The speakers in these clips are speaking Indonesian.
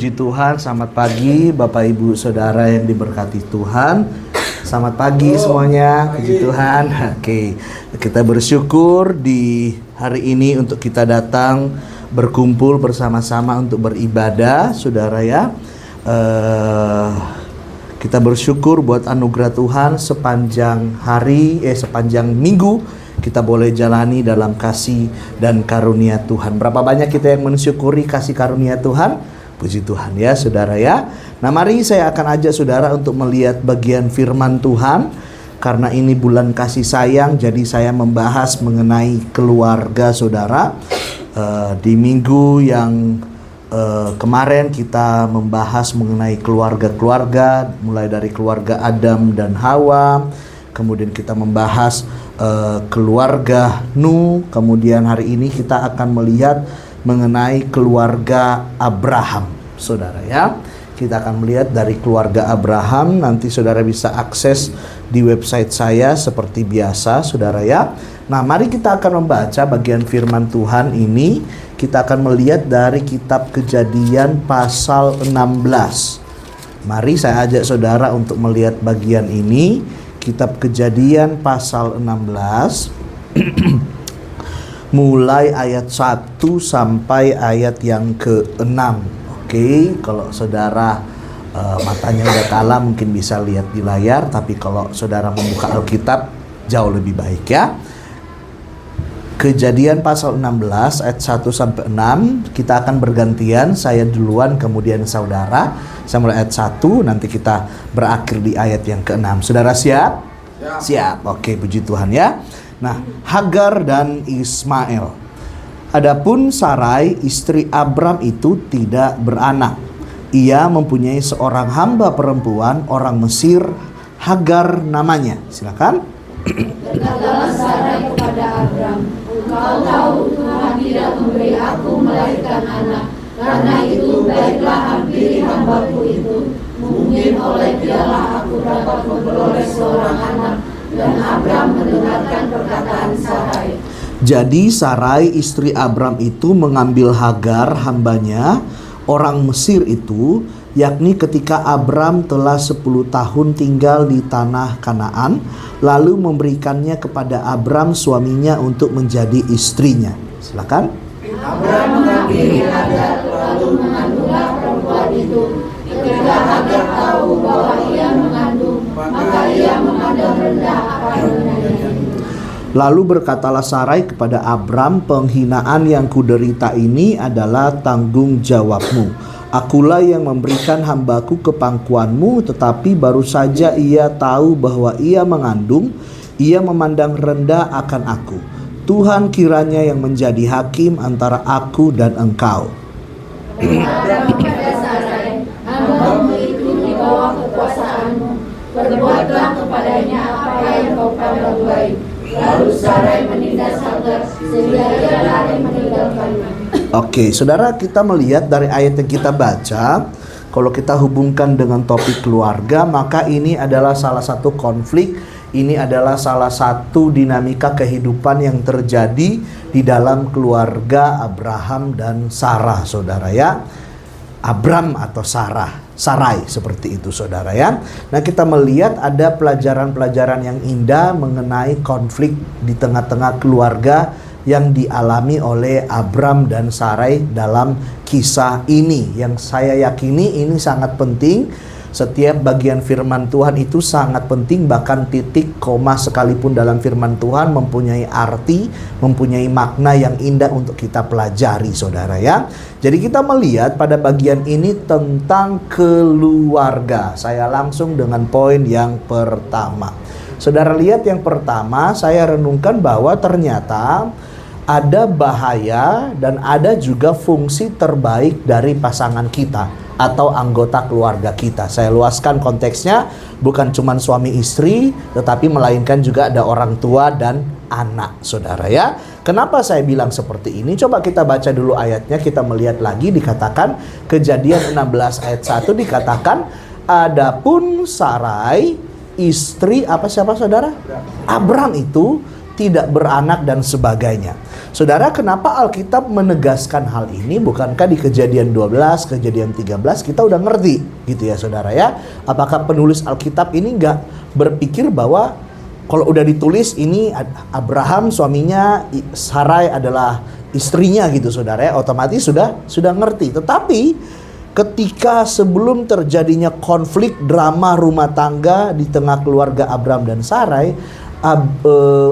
Puji Tuhan, selamat pagi Bapak Ibu Saudara yang diberkati Tuhan. Selamat pagi semuanya, puji Tuhan. Oke, kita bersyukur di hari ini untuk kita datang berkumpul bersama-sama untuk beribadah, saudara ya. Kita bersyukur buat anugerah Tuhan sepanjang hari, sepanjang minggu kita boleh jalani dalam kasih dan karunia Tuhan. Berapa banyak kita yang mensyukuri kasih karunia Tuhan? Puji Tuhan ya saudara ya. Nah mari saya akan ajak saudara untuk melihat bagian firman Tuhan. Karena ini bulan kasih sayang, jadi saya membahas mengenai keluarga saudara. Di minggu yang kemarin kita membahas mengenai keluarga-keluarga, mulai dari keluarga Adam dan Hawa. Kemudian kita membahas keluarga Nuh. Kemudian hari ini kita akan melihat mengenai keluarga Abraham, saudara ya. Kita akan melihat dari keluarga Abraham. Nanti saudara bisa akses di website saya seperti biasa, saudara ya. Nah, mari kita akan membaca bagian firman Tuhan ini. Kita akan melihat dari kitab Kejadian pasal 16. Mari saya ajak saudara untuk melihat bagian ini. Kitab Kejadian pasal 16. Mulai ayat 1 sampai ayat yang ke-6. Oke, kalau saudara matanya udah kalah mungkin bisa lihat di layar, tapi kalau saudara membuka Alkitab jauh lebih baik ya. Kejadian pasal 16 ayat 1 sampai 6. Kita akan bergantian, saya duluan kemudian saudara. Saya mulai ayat 1, nanti kita berakhir di ayat yang ke-6. Saudara siap? Siap. Oke, puji Tuhan ya. Nah, Hagar dan Ismail. Adapun Sarai, istri Abram itu tidak beranak. Ia mempunyai seorang hamba perempuan orang Mesir, Hagar namanya. Silakan. Berkatalah Sarai kepada Abram, "Engkau tahu Tuhan tidak memberi aku melahirkan anak. Karena itu baiklah hampiri hambaku itu. Mungkin oleh dialah aku dapat memperoleh seorang anak." Dan Abram mendengarkan perkataan Sarai. Jadi Sarai istri Abram itu mengambil Hagar hambanya orang Mesir itu, yakni ketika Abram telah 10 tahun tinggal di tanah Kanaan, lalu memberikannya kepada Abram suaminya untuk menjadi istrinya. Silakan. Abram mengambil Hagar lalu mengandunglah perempuan itu. Ketika Hagar tahu bahwa ia mengandung, maka ia memandang rendah apa adanya. Lalu berkatalah Sarai kepada Abram, "Penghinaan yang kuderita ini adalah tanggung jawabmu. Akulah yang memberikan hambaku ke pangkuanmu, tetapi baru saja ia tahu bahwa ia mengandung, ia memandang rendah akan aku. Tuhan kiranya yang menjadi hakim antara aku dan engkau." Abram kepada Sarai, "Hambamu itu di bawah kekuasaanmu. Perbuatlah kepadanya apa yang kau pandang baik." Lalu Sarai menindas Hagar sehingga ia lari meninggalkannya. Oke, saudara, kita melihat dari ayat yang kita baca, kalau kita hubungkan dengan topik keluarga, maka ini adalah salah satu konflik, ini adalah salah satu dinamika kehidupan yang terjadi di dalam keluarga Abraham dan Sarah, saudara ya. Abram atau Sarai seperti itu saudara ya. Nah, kita melihat ada pelajaran-pelajaran yang indah mengenai konflik di tengah-tengah keluarga yang dialami oleh Abram dan Sarai dalam kisah ini. Yang saya yakini ini sangat penting. Setiap bagian firman Tuhan itu sangat penting, bahkan titik, koma sekalipun dalam firman Tuhan mempunyai arti, mempunyai makna yang indah untuk kita pelajari saudara ya. Jadi kita melihat pada bagian ini tentang keluarga. Saya langsung dengan poin yang pertama. Saudara lihat yang pertama, saya renungkan bahwa ternyata ada bahaya dan ada juga fungsi terbaik dari pasangan kita atau anggota keluarga kita. Saya luaskan konteksnya, bukan cuma suami istri, tetapi melainkan juga ada orang tua dan anak, saudara ya. Kenapa saya bilang seperti ini? Coba kita baca dulu ayatnya, kita melihat lagi, dikatakan Kejadian 16 ayat 1 dikatakan, "Adapun Sarai istri siapa saudara? Abram itu tidak beranak dan sebagainya." Saudara, kenapa Alkitab menegaskan hal ini? Bukankah di Kejadian 12, Kejadian 13 kita udah ngerti gitu ya saudara ya? Apakah penulis Alkitab ini nggak berpikir bahwa kalau udah ditulis ini Abraham suaminya, Sarai adalah istrinya gitu saudara ya, otomatis sudah ngerti. Tetapi ketika sebelum terjadinya konflik drama rumah tangga di tengah keluarga Abraham dan Sarai,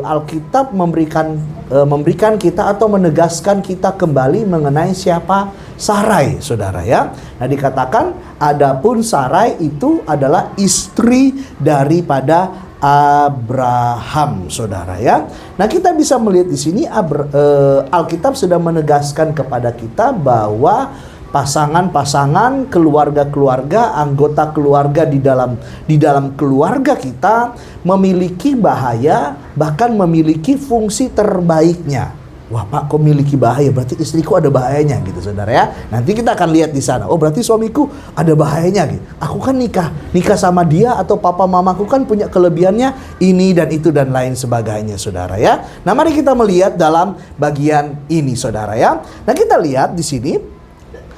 Alkitab memberikan kita atau menegaskan kita kembali mengenai siapa Sarai, saudara ya. Nah, dikatakan adapun Sarai itu adalah istri daripada Abraham, saudara ya. Nah, kita bisa melihat di sini Alkitab sudah menegaskan kepada kita bahwa pasangan-pasangan, keluarga-keluarga, anggota keluarga di dalam keluarga kita memiliki bahaya, bahkan memiliki fungsi terbaiknya. Wah Pak, kok memiliki bahaya? Berarti istriku ada bahayanya gitu saudara ya. Nanti kita akan lihat di sana. Oh berarti suamiku ada bahayanya gitu. Aku kan nikah sama dia, atau papa mamaku kan punya kelebihannya ini dan itu dan lain sebagainya saudara ya. Nah mari kita melihat dalam bagian ini saudara ya. Nah kita lihat di sini.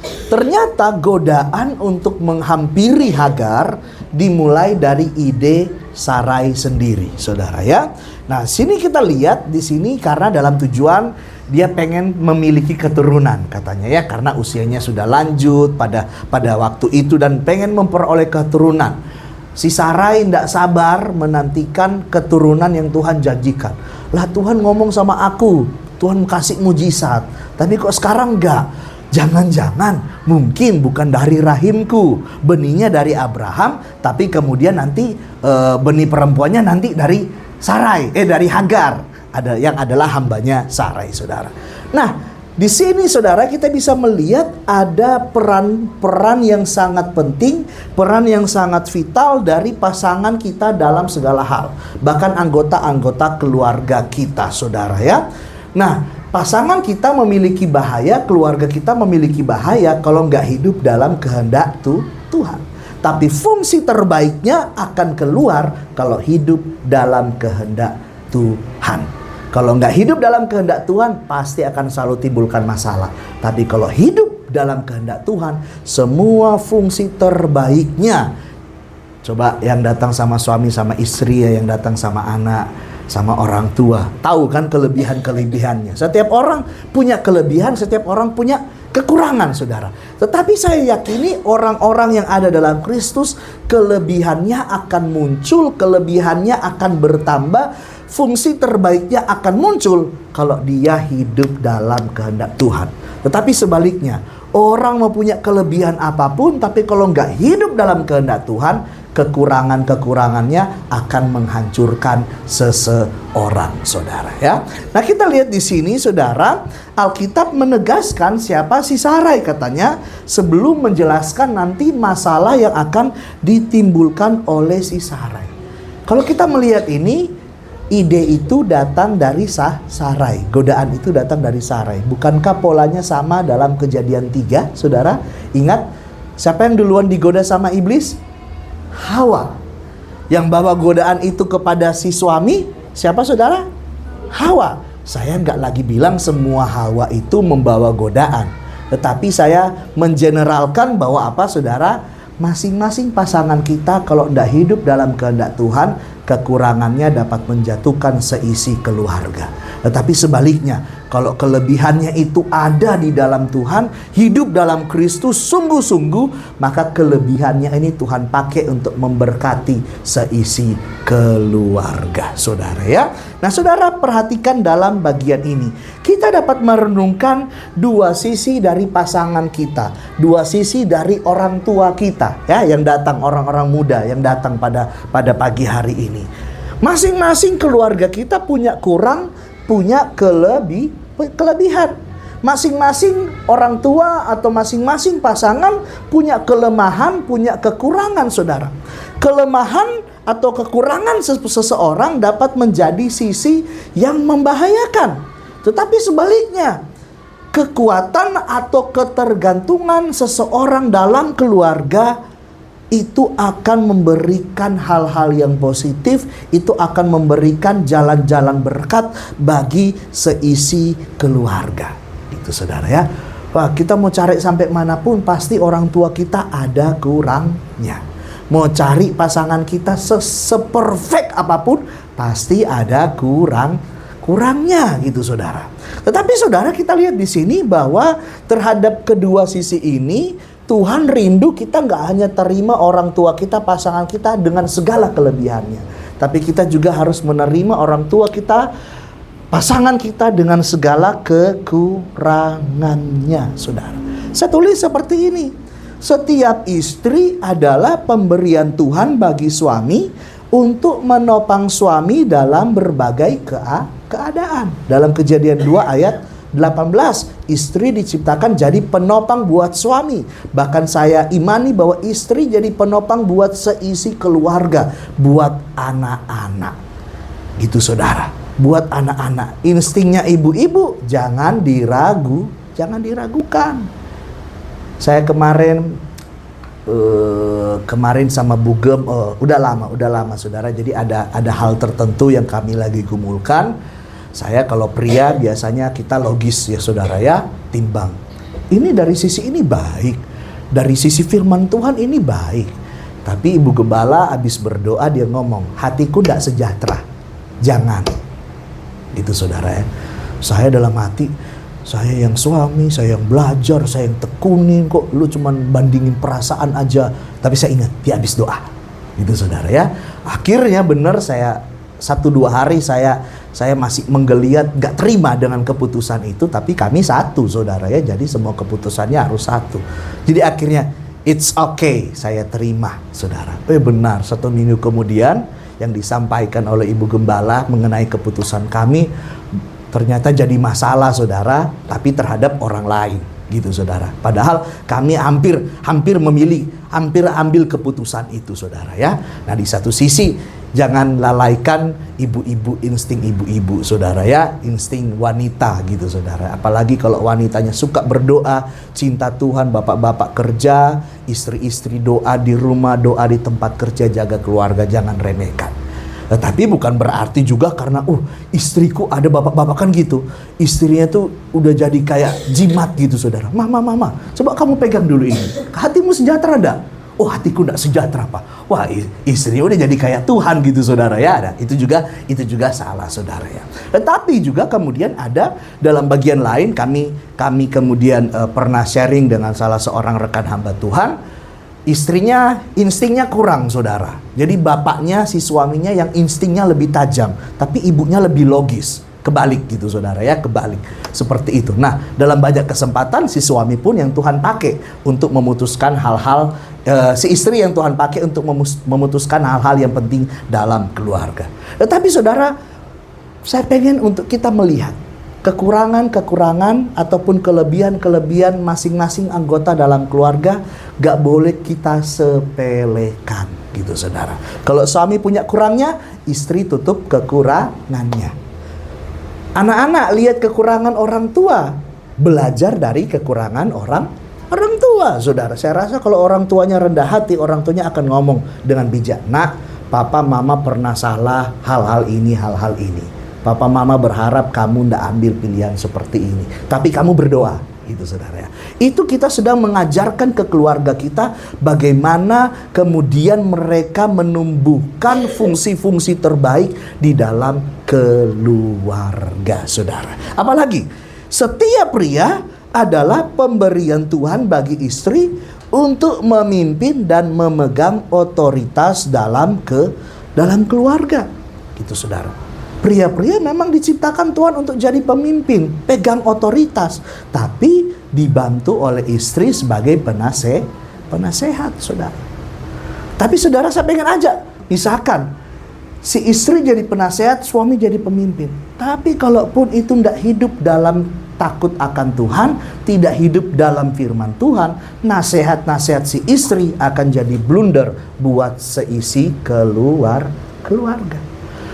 Ternyata godaan untuk menghampiri Hagar dimulai dari ide Sarai sendiri, saudara ya. Nah, sini kita lihat di sini karena dalam tujuan dia pengen memiliki keturunan katanya ya, karena usianya sudah lanjut pada waktu itu dan pengen memperoleh keturunan. Si Sarai tidak sabar menantikan keturunan yang Tuhan janjikan. Lah Tuhan ngomong sama aku, Tuhan kasih mujizat, tapi kok sekarang enggak? Jangan-jangan mungkin bukan dari rahimku, benihnya dari Abraham, tapi kemudian nanti benih perempuannya nanti dari Sarai, dari Hagar, yang adalah hambanya Sarai, saudara. Nah, di sini saudara kita bisa melihat ada peran yang sangat penting, peran yang sangat vital dari pasangan kita dalam segala hal, bahkan anggota-anggota keluarga kita, saudara ya. Nah, pasangan kita memiliki bahaya, keluarga kita memiliki bahaya kalau nggak hidup dalam kehendak Tuhan. Tapi fungsi terbaiknya akan keluar kalau hidup dalam kehendak Tuhan. Kalau nggak hidup dalam kehendak Tuhan, pasti akan selalu timbulkan masalah. Tapi kalau hidup dalam kehendak Tuhan, semua fungsi terbaiknya. Coba yang datang sama suami, sama istri ya, yang datang sama anak, sama orang tua, tahu kan kelebihan-kelebihannya. Setiap orang punya kelebihan, setiap orang punya kekurangan, saudara. Tetapi saya yakini orang-orang yang ada dalam Kristus, kelebihannya akan muncul, kelebihannya akan bertambah, fungsi terbaiknya akan muncul kalau dia hidup dalam kehendak Tuhan. Tetapi sebaliknya, orang mempunyai kelebihan apapun, tapi kalau nggak hidup dalam kehendak Tuhan, kekurangan-kekurangannya akan menghancurkan seseorang, saudara ya. Nah, kita lihat di sini, saudara, Alkitab menegaskan siapa si Sarai katanya sebelum menjelaskan nanti masalah yang akan ditimbulkan oleh si Sarai. Kalau kita melihat ini, ide itu datang dari Sarai, godaan itu datang dari Sarai. Bukankah polanya sama dalam Kejadian 3, saudara? Ingat, siapa yang duluan digoda sama iblis? Hawa. Yang bawa godaan itu kepada si suami, siapa saudara? Hawa. Saya nggak lagi bilang semua Hawa itu membawa godaan, tetapi saya mengeneralkan bahwa apa saudara? Masing-masing pasangan kita kalau tidak hidup dalam kehendak Tuhan, kekurangannya dapat menjatuhkan seisi keluarga. Tetapi sebaliknya, kalau kelebihannya itu ada di dalam Tuhan, hidup dalam Kristus sungguh-sungguh, maka kelebihannya ini Tuhan pakai untuk memberkati seisi keluarga, saudara ya. Nah, saudara perhatikan dalam bagian ini, kita dapat merenungkan dua sisi dari pasangan kita, dua sisi dari orang tua kita, ya, yang datang, orang-orang muda yang datang pada pagi hari ini. Masing-masing keluarga kita punya kurang, punya kelebihan. Masing-masing orang tua atau masing-masing pasangan punya kelemahan, punya kekurangan, saudara. Kelemahan atau kekurangan seseorang dapat menjadi sisi yang membahayakan. Tetapi sebaliknya, kekuatan atau ketergantungan seseorang dalam keluarga itu akan memberikan hal-hal yang positif, itu akan memberikan jalan-jalan berkat bagi seisi keluarga. Itu saudara ya. Wah, kita mau cari sampai manapun pasti orang tua kita ada kurangnya. Mau cari pasangan kita seperfect apapun pasti ada kurangnya gitu saudara. Tetapi saudara, kita lihat di sini bahwa terhadap kedua sisi ini Tuhan rindu kita nggak hanya terima orang tua kita, pasangan kita dengan segala kelebihannya, tapi kita juga harus menerima orang tua kita, pasangan kita dengan segala kekurangannya, saudara. Saya tulis seperti ini. Setiap istri adalah pemberian Tuhan bagi suami untuk menopang suami dalam berbagai keadaan. Dalam Kejadian 2 ayat 18, istri diciptakan jadi penopang buat suami. Bahkan saya imani bahwa istri jadi penopang buat seisi keluarga, buat anak-anak. Gitu saudara, buat anak-anak. Instingnya ibu-ibu jangan diragukan. Saya kemarin sama Bu Gem, udah lama saudara. Jadi ada hal tertentu yang kami lagi gumulkan. Saya kalau pria biasanya kita logis ya saudara ya, timbang. Ini dari sisi ini baik, dari sisi firman Tuhan ini baik. Tapi Ibu Gembala habis berdoa dia ngomong, hatiku tidak sejahtera. Jangan. Gitu saudara ya. Saya dalam hati, saya yang suami, saya yang belajar, saya yang tekunin, kok lu cuman bandingin perasaan aja. Tapi saya ingat dia habis doa. Gitu saudara ya. Akhirnya benar, saya 1-2 hari saya masih menggeliat, gak terima dengan keputusan itu. Tapi kami satu saudara ya, jadi semua keputusannya harus satu. Jadi akhirnya it's okay, saya terima saudara. Benar, 1 minggu kemudian yang disampaikan oleh Ibu Gembala mengenai keputusan kami ternyata jadi masalah saudara, tapi terhadap orang lain gitu saudara. Padahal kami hampir ambil keputusan itu saudara ya. Nah, di satu sisi jangan lalaikan ibu-ibu, insting ibu-ibu saudara ya, insting wanita gitu saudara. Apalagi kalau wanitanya suka berdoa, cinta Tuhan, bapak-bapak kerja, istri-istri doa di rumah, doa di tempat kerja, jaga keluarga, jangan remehkan. Tetapi bukan berarti juga karena istriku ada bapak-bapak kan gitu, istrinya tuh udah jadi kayak jimat gitu saudara. Mama, coba kamu pegang dulu ini, hatimu sejahtera enggak? Oh, hatiku enggak sejahtera Pak. Wah, istrinya udah jadi kayak Tuhan gitu saudara ya. Nah, itu juga salah saudara ya. Tetapi juga kemudian ada dalam bagian lain, kami kemudian pernah sharing dengan salah seorang rekan hamba Tuhan. Istrinya instingnya kurang saudara. Jadi bapaknya, si suaminya yang instingnya lebih tajam, tapi ibunya lebih logis. Kebalik gitu saudara ya, kebalik. Seperti itu. Nah, dalam banyak kesempatan si suami pun yang Tuhan pakai untuk memutuskan hal-hal, si istri yang Tuhan pakai untuk memutuskan hal-hal yang penting dalam keluarga. Tetapi saudara, saya pengen untuk kita melihat kekurangan-kekurangan ataupun kelebihan-kelebihan masing-masing anggota dalam keluarga gak boleh kita sepelekan gitu saudara. Kalau suami punya kurangnya, istri tutup kekurangannya. Anak-anak lihat kekurangan orang tua, belajar dari kekurangan orang tua saudara. Saya rasa kalau orang tuanya rendah hati, orang tuanya akan ngomong dengan bijak, nak, papa mama pernah salah hal-hal ini. Papa mama berharap kamu ndak ambil pilihan seperti ini, tapi kamu berdoa, gitu saudara ya. Itu kita sedang mengajarkan ke keluarga kita bagaimana kemudian mereka menumbuhkan fungsi-fungsi terbaik di dalam keluarga saudara. Apalagi setiap pria adalah pemberian Tuhan bagi istri untuk memimpin dan memegang otoritas dalam keluarga, gitu saudara. Pria-pria memang diciptakan Tuhan untuk jadi pemimpin, pegang otoritas, tapi dibantu oleh istri sebagai penasehat, saudara. Tapi saudara, saya pengen aja, misalkan si istri jadi penasehat, suami jadi pemimpin. Tapi kalaupun itu tidak hidup dalam takut akan Tuhan, tidak hidup dalam firman Tuhan, nasihat-nasihat si istri akan jadi blunder buat seisi keluarga.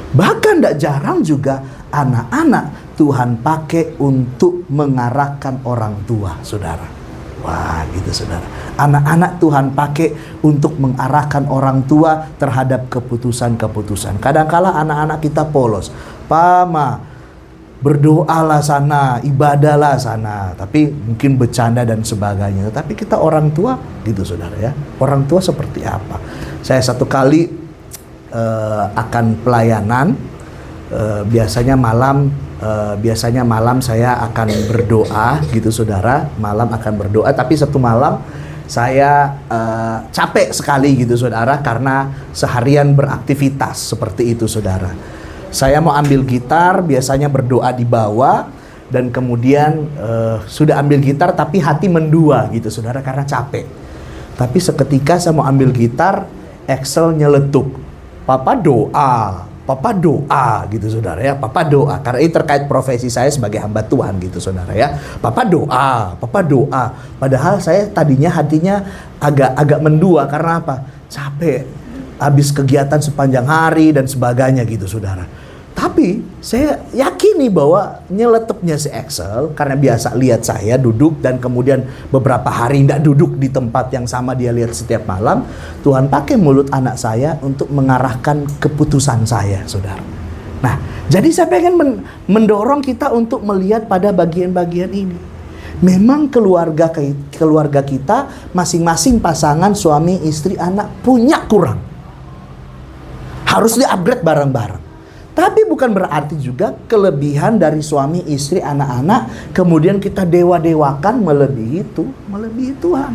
Bahkan tidak jarang juga anak-anak Tuhan pakai untuk mengarahkan orang tua, saudara. tua gitu saudara. Anak-anak Tuhan pakai untuk mengarahkan orang tua terhadap keputusan-keputusan. Kadang-kala anak-anak kita polos. Pama, berdoalah sana, ibadahlah sana, tapi mungkin bercanda dan sebagainya. Tapi kita orang tua gitu saudara ya. Orang tua seperti apa? Saya satu kali akan pelayanan, biasanya malam saya akan berdoa gitu saudara. Malam akan berdoa, tapi satu malam saya capek sekali gitu saudara, karena seharian beraktivitas seperti itu saudara. Saya mau ambil gitar, biasanya berdoa di bawah, dan kemudian sudah ambil gitar tapi hati mendua gitu saudara karena capek. Tapi seketika saya mau ambil gitar, Excel nyeletuk, Papa doa gitu saudara ya. Papa doa, karena ini terkait profesi saya sebagai hamba Tuhan gitu saudara ya. Papa doa. Padahal saya tadinya hatinya agak mendua, karena apa? Capek, habis kegiatan sepanjang hari dan sebagainya gitu saudara. Tapi saya yakini bahwa nyeletupnya si Excel, karena biasa lihat saya duduk dan kemudian beberapa hari tidak duduk di tempat yang sama dia lihat setiap malam, Tuhan pakai mulut anak saya untuk mengarahkan keputusan saya saudara. Nah, jadi saya pengen mendorong kita untuk melihat pada bagian-bagian ini. Memang keluarga kita masing-masing pasangan, suami, istri, anak punya kurang. Harus di-upgrade bareng-bareng. Tapi bukan berarti juga kelebihan dari suami, istri, anak-anak kemudian kita dewa-dewakan melebihi Tuhan.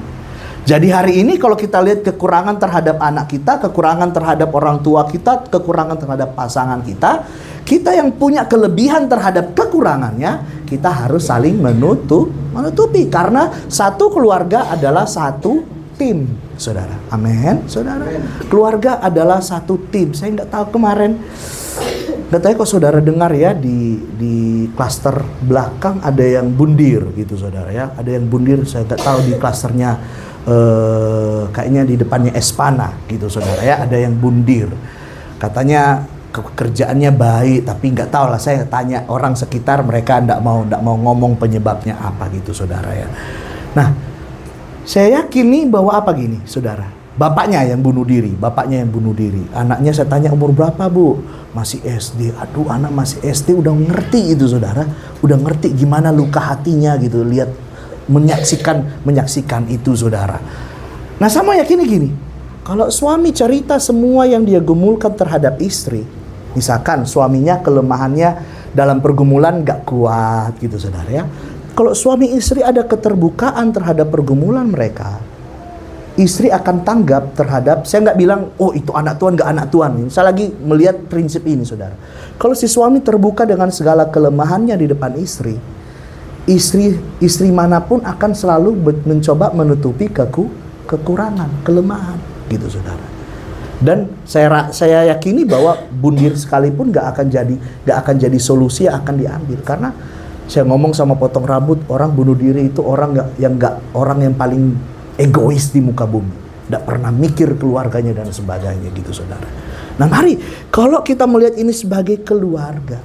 Jadi hari ini kalau kita lihat kekurangan terhadap anak kita, kekurangan terhadap orang tua kita, kekurangan terhadap pasangan kita, kita yang punya kelebihan terhadap kekurangannya, kita harus saling menutupi. Karena satu keluarga adalah satu tim, saudara. Amin, saudara. Keluarga adalah satu tim. Saya nggak tahu kemarin, nggak tahu kok saudara dengar ya, di klaster belakang ada yang bundir gitu saudara ya. Ada yang bundir, saya nggak tahu di klasternya kayaknya di depannya Espana gitu saudara ya. Ada yang bundir. Katanya kerjaannya baik, tapi nggak tahu lah. Saya tanya orang sekitar, mereka nggak mau ngomong penyebabnya apa gitu saudara ya. Nah, saya yakini bahwa apa gini saudara, bapaknya yang bunuh diri, anaknya saya tanya umur berapa bu, masih SD. Aduh, anak masih SD udah ngerti itu saudara, udah ngerti gimana luka hatinya gitu, lihat menyaksikan itu saudara. Nah, sama yakini gini, kalau suami cerita semua yang dia gumulkan terhadap istri, misalkan suaminya kelemahannya dalam pergumulan gak kuat gitu saudara ya. Kalau suami istri ada keterbukaan terhadap pergumulan mereka, istri akan tanggap terhadap, saya nggak bilang, oh itu anak Tuhan, nggak anak Tuhan. Saya lagi melihat prinsip ini saudara. Kalau si suami terbuka dengan segala kelemahannya di depan istri manapun akan selalu mencoba menutupi kekurangan, kelemahan gitu saudara. Dan saya yakini bahwa bundir sekalipun nggak akan jadi solusi yang akan diambil. Karena saya ngomong sama potong rambut, orang bunuh diri itu orang yang paling egois di muka bumi, tidak pernah mikir keluarganya dan sebagainya gitu saudara. Nah, mari kalau kita melihat ini sebagai keluarga,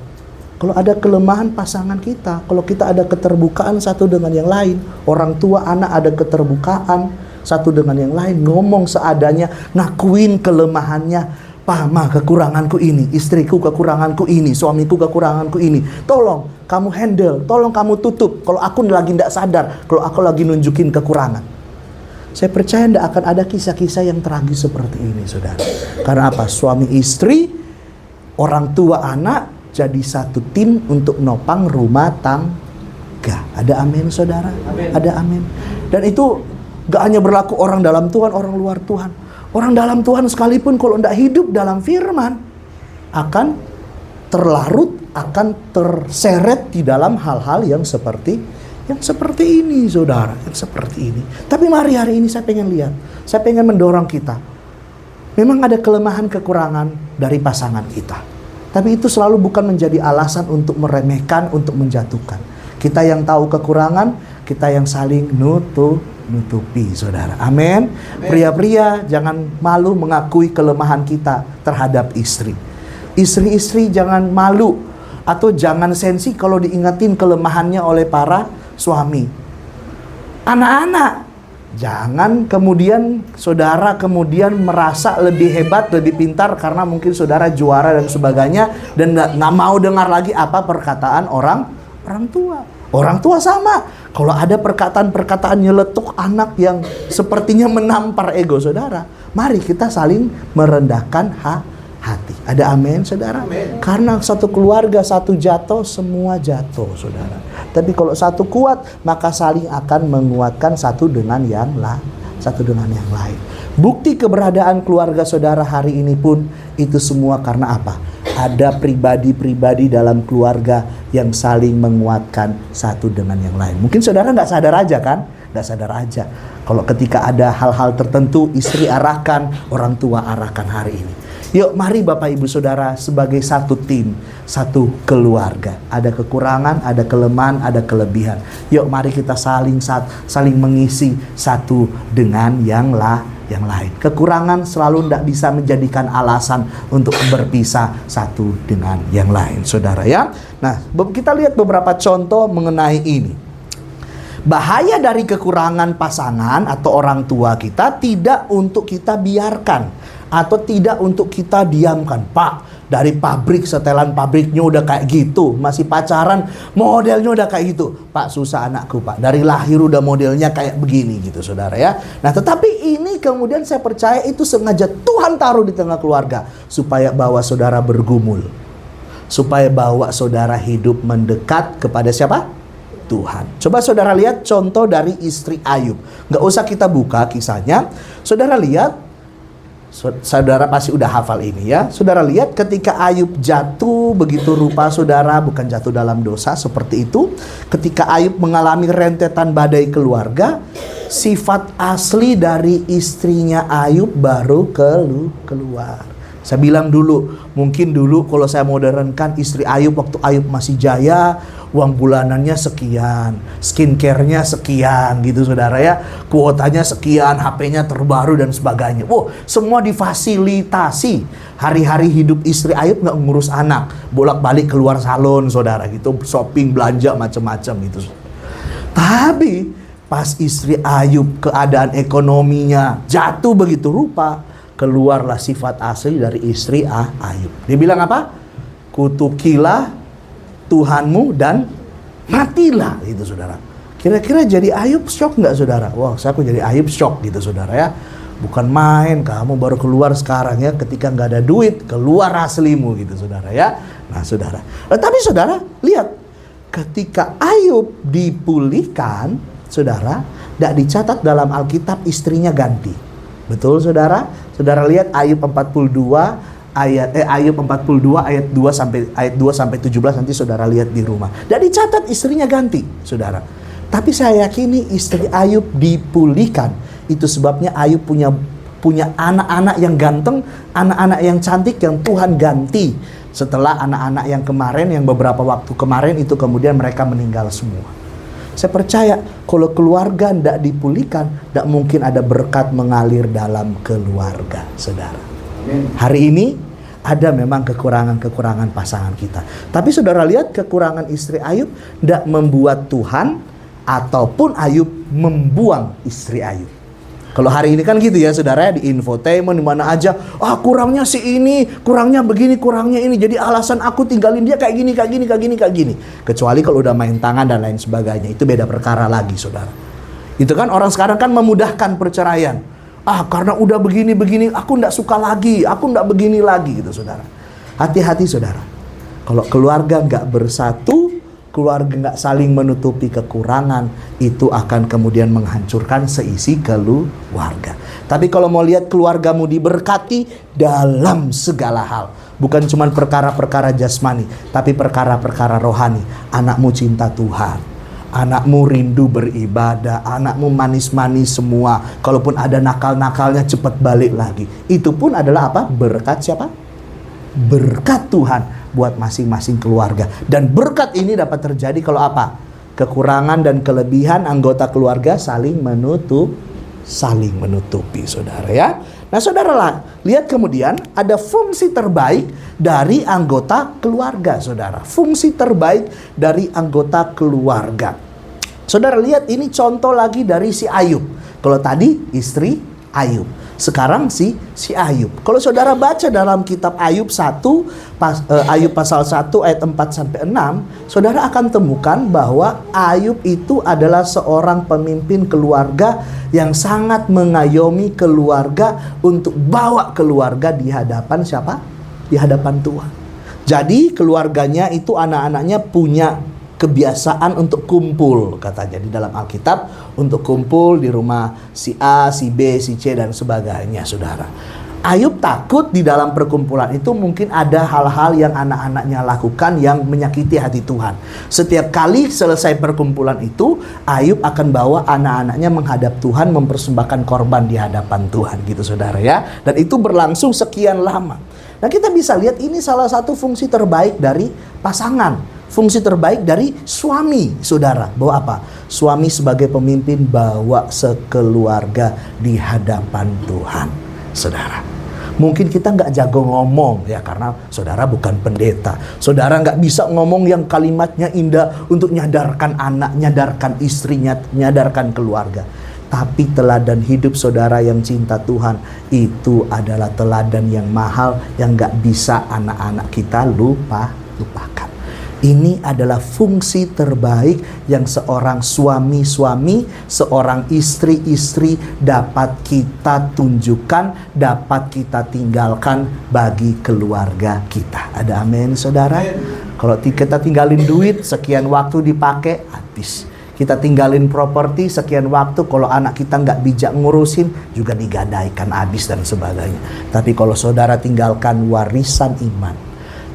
kalau ada kelemahan pasangan kita, kalau kita ada keterbukaan satu dengan yang lain, orang tua anak ada keterbukaan satu dengan yang lain, ngomong seadanya, ngakuin kelemahannya. Pama, kekuranganku ini, istriku kekuranganku ini, suamiku kekuranganku ini, tolong kamu handle, tolong kamu tutup kalau aku lagi tidak sadar, kalau aku lagi nunjukin kekurangan. Saya percaya tidak akan ada kisah-kisah yang tragis seperti ini saudara. Karena apa? Suami istri, orang tua anak jadi satu tim untuk nopang rumah tangga. Ada amin saudara? Amin. Ada amin. Dan itu gak hanya berlaku orang dalam Tuhan, orang luar Tuhan. Orang dalam Tuhan sekalipun kalau tidak hidup dalam firman, akan terlarut, akan terseret di dalam hal-hal yang seperti ini saudara, yang seperti ini. Tapi mari hari ini saya pengen lihat, saya pengen mendorong kita. Memang ada kelemahan kekurangan dari pasangan kita, tapi itu selalu bukan menjadi alasan untuk meremehkan, untuk menjatuhkan. Kita yang tahu kekurangan, kita yang saling nutupi saudara. Amin. Pria-pria jangan malu mengakui kelemahan kita terhadap istri. Istri-istri jangan malu atau jangan sensi kalau diingatin kelemahannya oleh para suami. Anak-anak, jangan kemudian saudara merasa lebih hebat, lebih pintar karena mungkin saudara juara dan sebagainya, dan nggak mau dengar lagi apa perkataan orang tua. Orang tua sama. Kalau ada perkataan-perkataan nyeletuk anak yang sepertinya menampar ego saudara, mari kita saling merendahkan hati. Ada amin, saudara? Amen. Karena satu keluarga, satu jatuh, semua jatuh, saudara. Tapi kalau satu kuat, maka saling akan menguatkan satu dengan yang lain. Bukti keberadaan keluarga saudara hari ini pun itu semua karena apa? Ada pribadi-pribadi dalam keluarga yang saling menguatkan satu dengan yang lain. Mungkin saudara nggak sadar aja kan? Nggak sadar aja. Kalau ketika ada hal-hal tertentu, istri arahkan, orang tua arahkan hari ini. Yuk mari Bapak Ibu Saudara sebagai satu tim, satu keluarga. Ada kekurangan, ada kelemahan, ada kelebihan. Yuk mari kita saling mengisi satu dengan yang lain. Kekurangan selalu tidak bisa menjadikan alasan untuk berpisah satu dengan yang lain, saudara ya. Nah, kita lihat beberapa contoh mengenai ini. Bahaya dari kekurangan pasangan atau orang tua kita tidak untuk kita biarkan atau tidak untuk kita diamkan. Pak, dari pabrik, setelan pabriknya udah kayak gitu, masih pacaran modelnya udah kayak gitu. Pak, susah anakku Pak, dari lahir udah modelnya kayak begini gitu saudara ya. Nah tetapi ini kemudian saya percaya itu sengaja Tuhan taruh di tengah keluarga supaya bawa saudara bergumul, supaya bawa saudara hidup mendekat kepada siapa? Tuhan. Coba saudara lihat contoh dari istri Ayub. Nggak usah kita buka kisahnya. Saudara lihat, saudara pasti udah hafal ini ya. Saudara lihat ketika Ayub jatuh begitu rupa saudara, bukan jatuh dalam dosa seperti itu. Ketika Ayub mengalami rentetan badai keluarga, sifat asli dari istrinya Ayub baru keluar. Saya bilang dulu, mungkin dulu kalau saya modernkan istri Ayub waktu Ayub masih jaya, uang bulanannya sekian, skincare-nya sekian gitu saudara ya, kuotanya sekian, HP-nya terbaru dan sebagainya. Wow, semua difasilitasi. Hari-hari hidup istri Ayub nggak ngurus anak, bolak-balik keluar salon saudara gitu, shopping, belanja macam-macam gitu. Tapi pas istri Ayub keadaan ekonominya jatuh begitu rupa, keluarlah sifat asli dari istri Ayub. Dia bilang apa? Kutukilah Tuhanmu dan matilah, gitu saudara. Kira-kira jadi Ayub shock nggak saudara? Wah, saya jadi Ayub shock gitu saudara ya. Bukan main, kamu baru keluar sekarang ya, ketika nggak ada duit, keluar aslimu gitu saudara ya. Nah saudara, tapi saudara lihat, ketika Ayub dipulihkan, saudara, tidak dicatat dalam Alkitab istrinya ganti. Betul saudara? Saudara lihat Ayub 42 Ayub 42 ayat 2 sampai 17, nanti saudara lihat di rumah. Dan dicatat istrinya ganti, saudara. Tapi saya yakini istri Ayub dipulihkan. Itu sebabnya Ayub punya anak-anak yang ganteng, anak-anak yang cantik yang Tuhan ganti. Setelah anak-anak yang kemarin, yang beberapa waktu kemarin itu kemudian mereka meninggal semua. Saya percaya kalau keluarga tidak dipulihkan, tidak mungkin ada berkat mengalir dalam keluarga, saudara. Hari ini ada memang kekurangan-kekurangan pasangan kita. Tapi saudara lihat kekurangan istri Ayub tidak membuat Tuhan ataupun Ayub membuang istri Ayub. Kalau hari ini kan gitu ya saudara, di infotainment di mana aja, kurangnya si ini, kurangnya begini, kurangnya ini, jadi alasan aku tinggalin dia kayak gini. Kecuali kalau udah main tangan dan lain sebagainya, itu beda perkara lagi saudara. Itu kan orang sekarang kan memudahkan perceraian. Karena udah begini, aku nggak suka lagi, aku nggak begini lagi gitu saudara. Hati-hati saudara. Kalau keluarga nggak bersatu, keluarga nggak saling menutupi kekurangan, itu akan kemudian menghancurkan seisi keluarga. Tapi kalau mau lihat keluargamu diberkati dalam segala hal, bukan cuma perkara-perkara jasmani, tapi perkara-perkara rohani. Anakmu cinta Tuhan, anakmu rindu beribadah, anakmu manis-manis semua. Kalaupun ada nakal-nakalnya cepat balik lagi. Itu pun adalah apa? Berkat siapa? Berkat Tuhan buat masing-masing keluarga. Dan berkat ini dapat terjadi kalau apa? Kekurangan dan kelebihan anggota keluarga saling menutupi saudara ya. Nah saudara, lihat kemudian ada fungsi terbaik dari anggota keluarga saudara. Fungsi terbaik dari anggota keluarga. Saudara lihat ini contoh lagi dari si Ayub. Kalau tadi istri Ayub, sekarang si Ayub. Kalau saudara baca dalam kitab Ayub 1, Ayub pasal 1 ayat 4-6, saudara akan temukan bahwa Ayub itu adalah seorang pemimpin keluarga yang sangat mengayomi keluarga untuk bawa keluarga di hadapan siapa? Di hadapan Tuhan. Jadi keluarganya itu anak-anaknya punya kebiasaan untuk kumpul, katanya di dalam Alkitab, untuk kumpul di rumah si A, si B, si C dan sebagainya, saudara. Ayub takut di dalam perkumpulan itu mungkin ada hal-hal yang anak-anaknya lakukan yang menyakiti hati Tuhan. Setiap kali selesai perkumpulan itu, Ayub akan bawa anak-anaknya menghadap Tuhan, mempersembahkan korban di hadapan Tuhan, gitu saudara ya. Dan itu berlangsung sekian lama. Nah, kita bisa lihat ini salah satu fungsi terbaik dari pasangan. Fungsi terbaik dari suami, saudara. Bahwa apa? Suami sebagai pemimpin bawa sekeluarga di hadapan Tuhan, saudara. Mungkin kita nggak jago ngomong ya, karena saudara bukan pendeta. Saudara nggak bisa ngomong yang kalimatnya indah untuk nyadarkan anak, nyadarkan istrinya, nyadarkan keluarga. Tapi teladan hidup saudara yang cinta Tuhan itu adalah teladan yang mahal yang nggak bisa anak-anak kita lupakan. Ini adalah fungsi terbaik yang seorang suami-suami, seorang istri-istri dapat kita tunjukkan, dapat kita tinggalkan bagi keluarga kita. Ada amin, saudara? Kalau kita tinggalin duit, sekian waktu dipakai, habis. Kita tinggalin properti, sekian waktu, kalau anak kita nggak bijak ngurusin, juga digadaikan, habis dan sebagainya. Tapi kalau saudara tinggalkan warisan iman,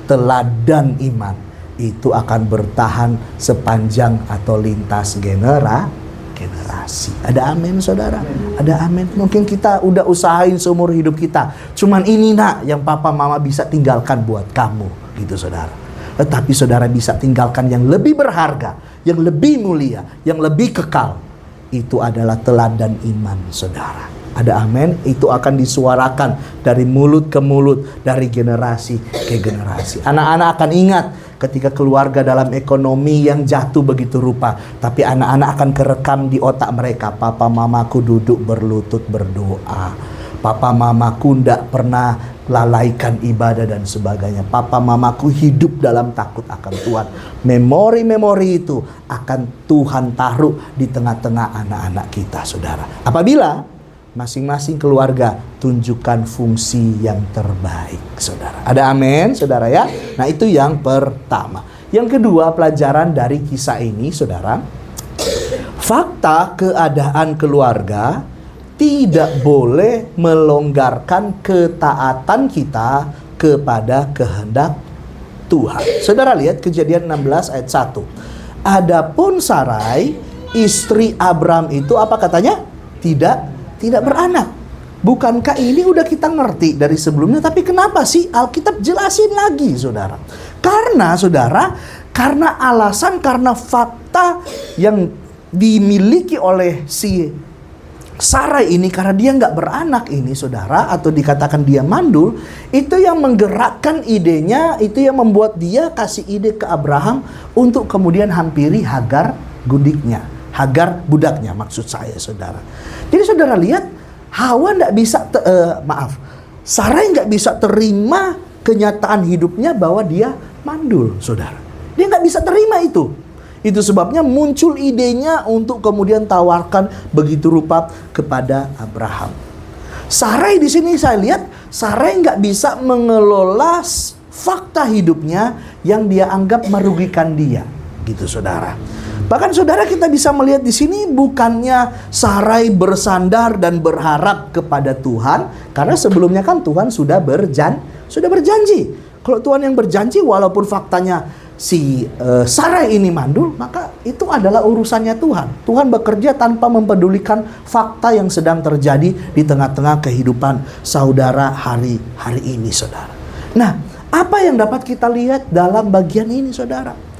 teladan iman, itu akan bertahan sepanjang atau lintas generasi. Ada amin, saudara? Ada amin. Mungkin kita udah usahain seumur hidup kita, cuman ini nak yang papa mama bisa tinggalkan buat kamu, gitu saudara. Tetapi saudara bisa tinggalkan yang lebih berharga, yang lebih mulia, yang lebih kekal. Itu adalah teladan iman, saudara. Ada amin. Itu akan disuarakan dari mulut ke mulut, dari generasi ke generasi. Anak-anak akan ingat ketika keluarga dalam ekonomi yang jatuh begitu rupa, tapi anak-anak akan kerekam di otak mereka. Papa mamaku duduk berlutut berdoa. Papa mamaku tidak pernah lalaikan ibadah dan sebagainya. Papa mamaku hidup dalam takut akan Tuhan. Memori-memori itu akan Tuhan taruh di tengah-tengah anak-anak kita, saudara. Apabila masing-masing keluarga tunjukkan fungsi yang terbaik, saudara. Ada amin, saudara ya. Nah, itu yang pertama. Yang kedua, pelajaran dari kisah ini, saudara, fakta keadaan keluarga tidak boleh melonggarkan ketaatan kita kepada kehendak Tuhan. Saudara lihat Kejadian 16 ayat 1. Adapun Sarai, istri Abram itu apa katanya? Tidak beranak. Bukankah ini udah kita ngerti dari sebelumnya? Tapi kenapa sih Alkitab jelasin lagi, saudara? Karena saudara, karena fakta yang dimiliki oleh si Sarai ini, karena dia nggak beranak ini, saudara, atau dikatakan dia mandul, itu yang menggerakkan idenya, itu yang membuat dia kasih ide ke Abraham untuk kemudian hampiri Hagar gundiknya, Hagar budaknya, maksud saya, saudara. Jadi saudara lihat, Hawa nggak bisa, Sarai nggak bisa terima kenyataan hidupnya bahwa dia mandul, saudara. Dia nggak bisa terima itu. Itu sebabnya muncul idenya untuk kemudian tawarkan begitu rupa kepada Abraham. Sarai di sini saya lihat, Sarai nggak bisa mengelola fakta hidupnya yang dia anggap merugikan dia, gitu saudara. Bahkan saudara kita bisa melihat di sini bukannya Sarai bersandar dan berharap kepada Tuhan, karena sebelumnya kan Tuhan sudah berjanji. Kalau Tuhan yang berjanji, walaupun faktanya si Sarai ini mandul, maka itu adalah urusannya Tuhan. Tuhan bekerja tanpa mempedulikan fakta yang sedang terjadi di tengah-tengah kehidupan saudara hari ini, saudara. Nah, apa yang dapat kita lihat dalam bagian ini, saudara?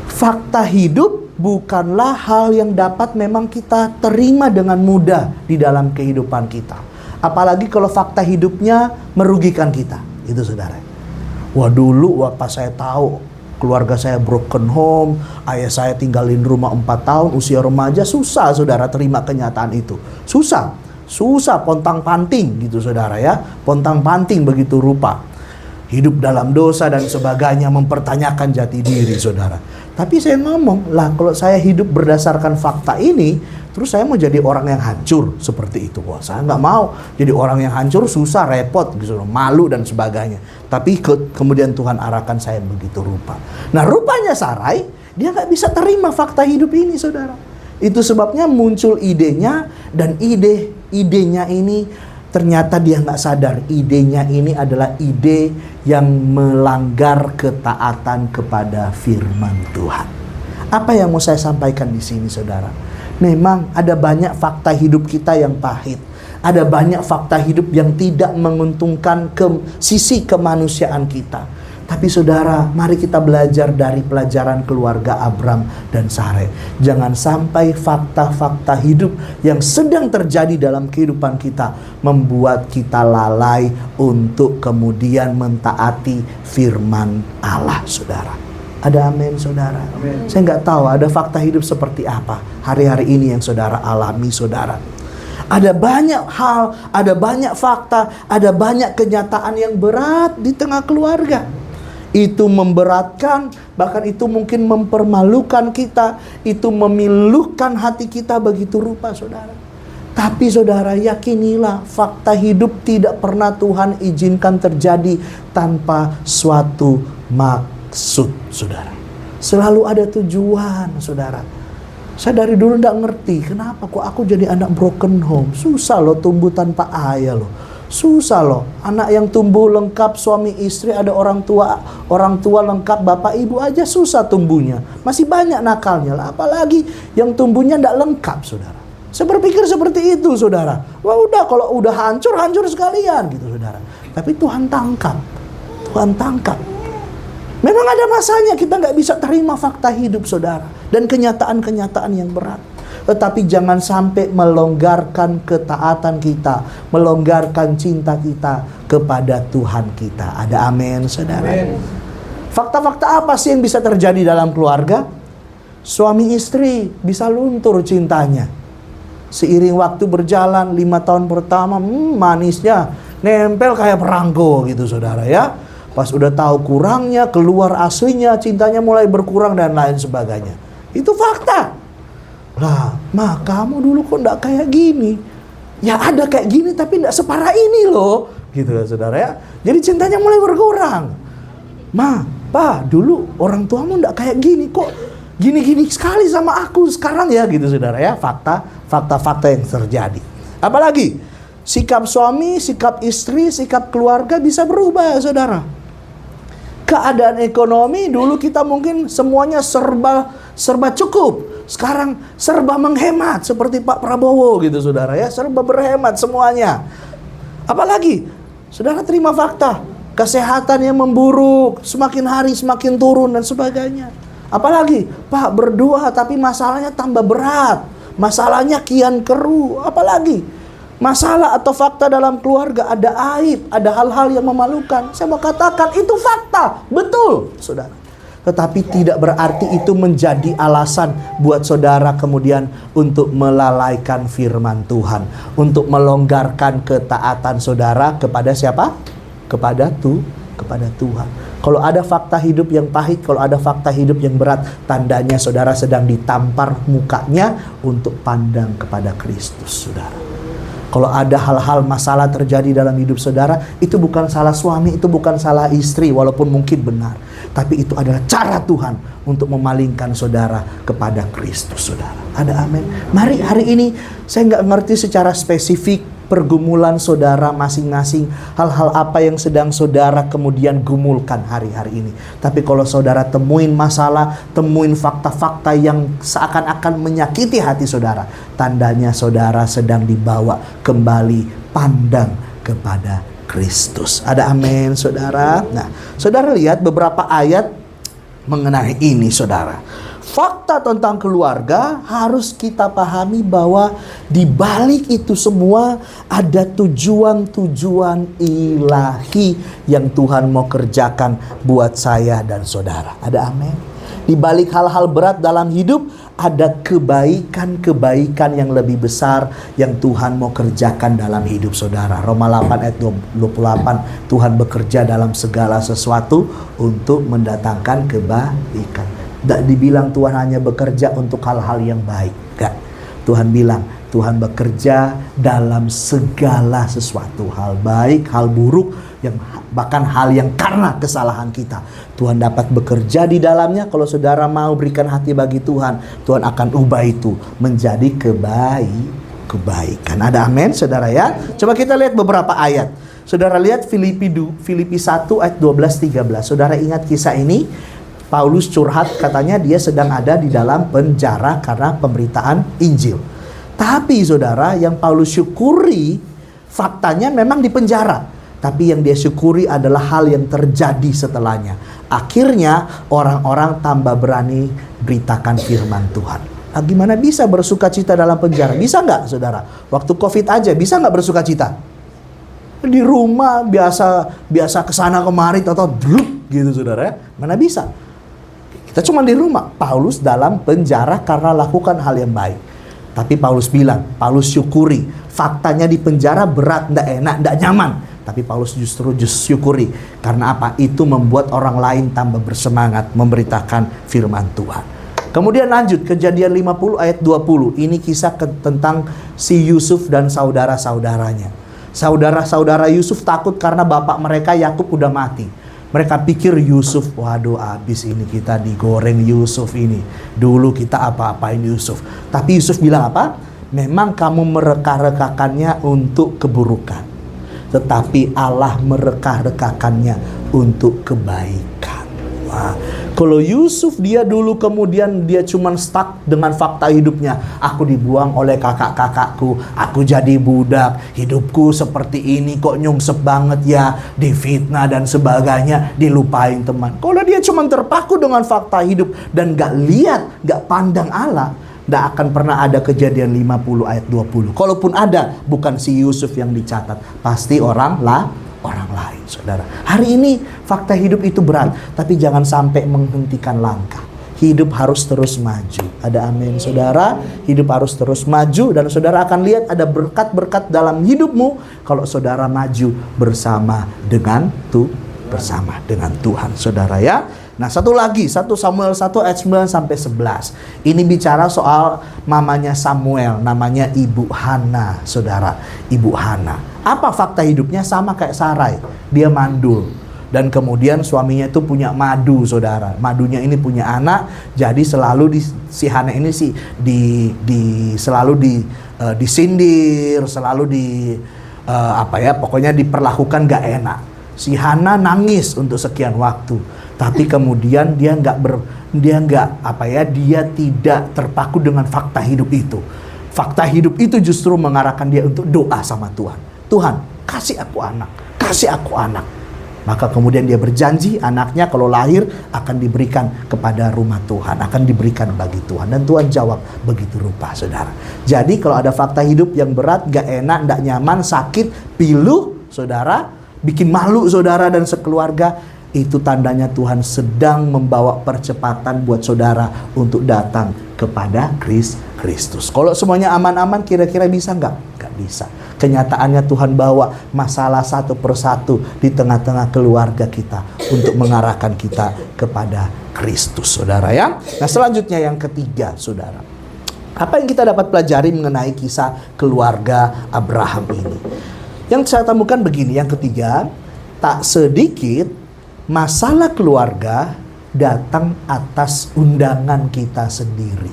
Fakta hidup bukanlah hal yang dapat memang kita terima dengan mudah di dalam kehidupan kita. Apalagi kalau fakta hidupnya merugikan kita. Itu saudara. Wah, dulu pas saya tahu keluarga saya broken home, ayah saya tinggalin rumah 4 tahun, usia remaja. Susah saudara terima kenyataan itu. Susah pontang-panting gitu saudara ya. Pontang-panting begitu rupa. Hidup dalam dosa dan sebagainya, mempertanyakan jati diri saudara. Tapi saya ngomong, lah kalau saya hidup berdasarkan fakta ini, terus saya mau jadi orang yang hancur seperti itu. Wah, saya nggak mau jadi orang yang hancur, susah, repot, gitu, malu dan sebagainya. Tapi kemudian Tuhan arahkan saya begitu rupa. Nah, rupanya Sarai, dia nggak bisa terima fakta hidup ini, saudara. Itu sebabnya muncul idenya, dan idenya ini ternyata dia nggak sadar. Idenya ini adalah ide yang melanggar ketaatan kepada firman Tuhan. Apa yang mau saya sampaikan di sini, saudara? Memang ada banyak fakta hidup kita yang pahit. Ada banyak fakta hidup yang tidak menguntungkan sisi kemanusiaan kita. Tapi saudara, mari kita belajar dari pelajaran keluarga Abram dan Sarai. Jangan sampai fakta-fakta hidup yang sedang terjadi dalam kehidupan kita membuat kita lalai untuk kemudian mentaati firman Allah, saudara. Ada amin, saudara? Amin. Saya nggak tahu ada fakta hidup seperti apa hari-hari ini yang saudara alami, saudara. Ada banyak hal, ada banyak fakta, ada banyak kenyataan yang berat di tengah keluarga. Itu memberatkan, bahkan itu mungkin mempermalukan kita. Itu memilukan hati kita begitu rupa, saudara. Tapi saudara, yakinilah fakta hidup tidak pernah Tuhan izinkan terjadi tanpa suatu maksud, saudara. Selalu ada tujuan, saudara. Saya dari dulu tidak ngerti, kenapa kok aku jadi anak broken home. Susah loh tumbuh tanpa ayah loh. Susah loh, anak yang tumbuh lengkap suami istri, ada orang tua lengkap bapak ibu aja susah tumbuhnya. Masih banyak nakalnya lah, apalagi yang tumbuhnya tidak lengkap, saudara. Saya berpikir seperti itu, saudara. Wah udah, kalau udah hancur sekalian gitu, saudara. Tapi Tuhan tangkap. Memang ada masanya kita nggak bisa terima fakta hidup, saudara, dan kenyataan-kenyataan yang berat. Tetapi jangan sampai melonggarkan ketaatan kita, melonggarkan cinta kita kepada Tuhan kita. Ada amin, saudara? Amin. Fakta-fakta apa sih yang bisa terjadi dalam keluarga? Suami istri bisa luntur cintanya. Seiring waktu berjalan 5 tahun pertama, manisnya nempel kayak perangko gitu, saudara ya. Pas udah tahu kurangnya, keluar aslinya, cintanya mulai berkurang dan lain sebagainya. Itu fakta. Lah, Ma, kamu dulu kok enggak kayak gini. Ya ada kayak gini tapi enggak separah ini loh. Gitu ya, saudara ya. Jadi cintanya mulai berkurang. Ma, Pa, dulu orang tuamu enggak kayak gini kok. Gini-gini sekali sama aku sekarang ya, gitu saudara ya. Fakta yang terjadi. Apalagi sikap suami, sikap istri, sikap keluarga bisa berubah, saudara. Keadaan ekonomi dulu kita mungkin semuanya serba cukup. Sekarang serba menghemat seperti Pak Prabowo gitu, saudara ya. Serba berhemat semuanya. Apalagi saudara terima fakta, kesehatannya memburuk, semakin hari semakin turun dan sebagainya. Apalagi Pak berdoa tapi masalahnya tambah berat, masalahnya kian keruh. Apalagi masalah atau fakta dalam keluarga, ada aib, ada hal-hal yang memalukan. Saya mau katakan itu fakta, betul, saudara. Tetapi tidak berarti itu menjadi alasan buat saudara kemudian untuk melalaikan firman Tuhan, untuk melonggarkan ketaatan saudara kepada siapa? Kepada Tuhan. Kalau ada fakta hidup yang pahit, kalau ada fakta hidup yang berat, tandanya saudara sedang ditampar mukanya untuk pandang kepada Kristus, saudara. Kalau ada hal-hal masalah terjadi dalam hidup saudara, itu bukan salah suami, itu bukan salah istri, walaupun mungkin benar. Tapi itu adalah cara Tuhan untuk memalingkan saudara kepada Kristus, saudara. Ada amin. Mari hari ini, saya nggak ngerti secara spesifik pergumulan saudara masing-masing, hal-hal apa yang sedang saudara kemudian gumulkan hari-hari ini. Tapi kalau saudara temuin masalah, temuin fakta-fakta yang seakan-akan menyakiti hati saudara, tandanya saudara sedang dibawa kembali pandang kepada Kristus. Ada amin, saudara. Nah, saudara lihat beberapa ayat mengenai ini, saudara. fakta tentang keluarga harus kita pahami bahwa di balik itu semua ada tujuan-tujuan ilahi yang Tuhan mau kerjakan buat saya dan saudara. Ada amin? Di balik hal-hal berat dalam hidup ada kebaikan-kebaikan yang lebih besar yang Tuhan mau kerjakan dalam hidup saudara. Roma 8 ayat 28, Tuhan bekerja dalam segala sesuatu untuk mendatangkan kebaikan. Tidak dibilang Tuhan hanya bekerja untuk hal-hal yang baik. Enggak. Tuhan bilang Tuhan bekerja dalam segala sesuatu. Hal baik, hal buruk, yang bahkan hal yang karena kesalahan kita. Tuhan dapat bekerja di dalamnya. Kalau saudara mau berikan hati bagi Tuhan, Tuhan akan ubah itu menjadi kebaikan. Ada amin saudara ya? Coba kita lihat beberapa ayat. Saudara lihat Filipi 1 ayat 12-13. Saudara ingat kisah ini? Paulus curhat, katanya dia sedang ada di dalam penjara karena pemberitaan Injil. Tapi saudara, yang Paulus syukuri faktanya memang di penjara. Tapi yang dia syukuri adalah hal yang terjadi setelahnya. Akhirnya orang-orang tambah berani beritakan firman Tuhan. Nah, gimana bisa bersuka cita dalam penjara? Bisa nggak saudara? Waktu COVID aja bisa nggak bersuka cita? Di rumah biasa kesana kemari atau gitu saudara ya. Mana bisa? Kita cuma di rumah. Paulus dalam penjara karena lakukan hal yang baik. Tapi Paulus bilang, Paulus syukuri. Faktanya di penjara berat, tidak enak, tidak nyaman. Tapi Paulus justru syukuri. Karena apa? Itu membuat orang lain tambah bersemangat memberitakan firman Tuhan. Kemudian lanjut, Kejadian 50 ayat 20. Ini kisah tentang si Yusuf dan saudara-saudaranya. Saudara-saudara Yusuf takut karena bapak mereka Yakub udah mati. Mereka pikir Yusuf, waduh habis ini kita digoreng Yusuf ini. Dulu kita apa-apain Yusuf. Tapi Yusuf bilang apa? Memang kamu mereka-rekakannya untuk keburukan. Tetapi Allah mereka-rekakannya untuk kebaikan. Wah, kalau Yusuf dia dulu kemudian dia cuman stuck dengan fakta hidupnya. Aku dibuang oleh kakak-kakakku, aku jadi budak, hidupku seperti ini kok nyungsep banget ya, difitnah dan sebagainya, dilupain teman. Kalau dia cuman terpaku dengan fakta hidup dan gak lihat, gak pandang Allah, gak akan pernah ada Kejadian 50 ayat 20. Kalaupun ada, bukan si Yusuf yang dicatat, pasti orang lain, saudara. Hari ini fakta hidup itu berat, tapi jangan sampai menghentikan langkah. Hidup harus terus maju. Ada amin, saudara. Hidup harus terus maju dan saudara akan lihat ada berkat-berkat dalam hidupmu kalau saudara maju bersama dengan Tuhan, saudara ya. Nah, satu lagi, 1 Samuel 1 ayat 9 sampai 11. Ini bicara soal mamanya Samuel, namanya Ibu Hana, saudara. Ibu Hana. Apa fakta hidupnya? Sama kayak Sarai. Dia mandul. Dan kemudian suaminya itu punya madu, saudara. Madunya ini punya anak, jadi selalu si Hana ini selalu disindir, selalu pokoknya diperlakukan gak enak. Si Hana nangis untuk sekian waktu. Tapi kemudian dia tidak terpaku dengan fakta hidup itu. Fakta hidup itu justru mengarahkan dia untuk doa sama Tuhan. Tuhan, kasih aku anak. Maka kemudian dia berjanji anaknya kalau lahir akan diberikan kepada rumah Tuhan, akan diberikan bagi Tuhan. Dan Tuhan jawab begitu rupa, saudara. Jadi kalau ada fakta hidup yang berat, gak enak, gak nyaman, sakit, pilu, saudara, bikin malu saudara dan sekeluarga, itu tandanya Tuhan sedang membawa percepatan buat saudara untuk datang kepada Kristus. Kalau semuanya aman-aman, kira-kira bisa nggak? Nggak bisa. Kenyataannya Tuhan bawa masalah satu persatu di tengah-tengah keluarga kita untuk mengarahkan kita kepada Kristus, saudara ya. Nah, selanjutnya yang ketiga, saudara. Apa yang kita dapat pelajari mengenai kisah keluarga Abraham ini? Yang saya temukan begini, yang ketiga, tak sedikit masalah keluarga datang atas undangan kita sendiri.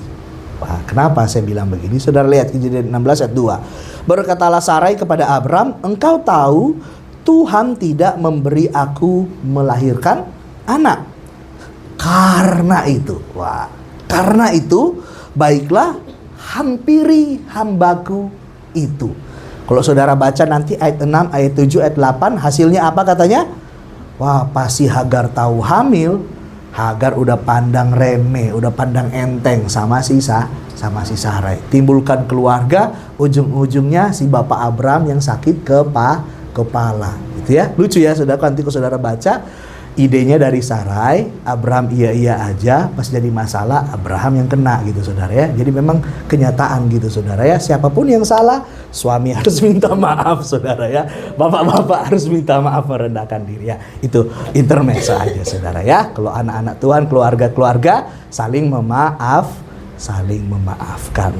Wah, kenapa saya bilang begini? Saudara lihat Kejadian 16 ayat 2. Berkatalah Sarai kepada Abram, engkau tahu Tuhan tidak memberi aku melahirkan anak. Karena itu, baiklah hampiri hambaku itu. Kalau saudara baca nanti ayat 6, ayat 7, ayat 8, hasilnya apa katanya? Wah, pasti Hagar tahu hamil. Hagar udah pandang remeh, udah pandang enteng sama si Sarai. Timbulkan keluarga, ujung-ujungnya si bapak Abram yang sakit kepala, gitu ya. Lucu ya saudara, nanti kalau saudara baca, idenya dari Sarai, Abram iya aja, pas jadi masalah Abraham yang kena gitu saudara ya. Jadi memang kenyataan gitu saudara ya. Siapapun yang salah, suami harus minta maaf saudara ya. Bapak-bapak harus minta maaf, merendahkan diri ya. Itu intermezzo aja saudara ya. Kalau anak-anak Tuhan, keluarga-keluarga saling memaafkan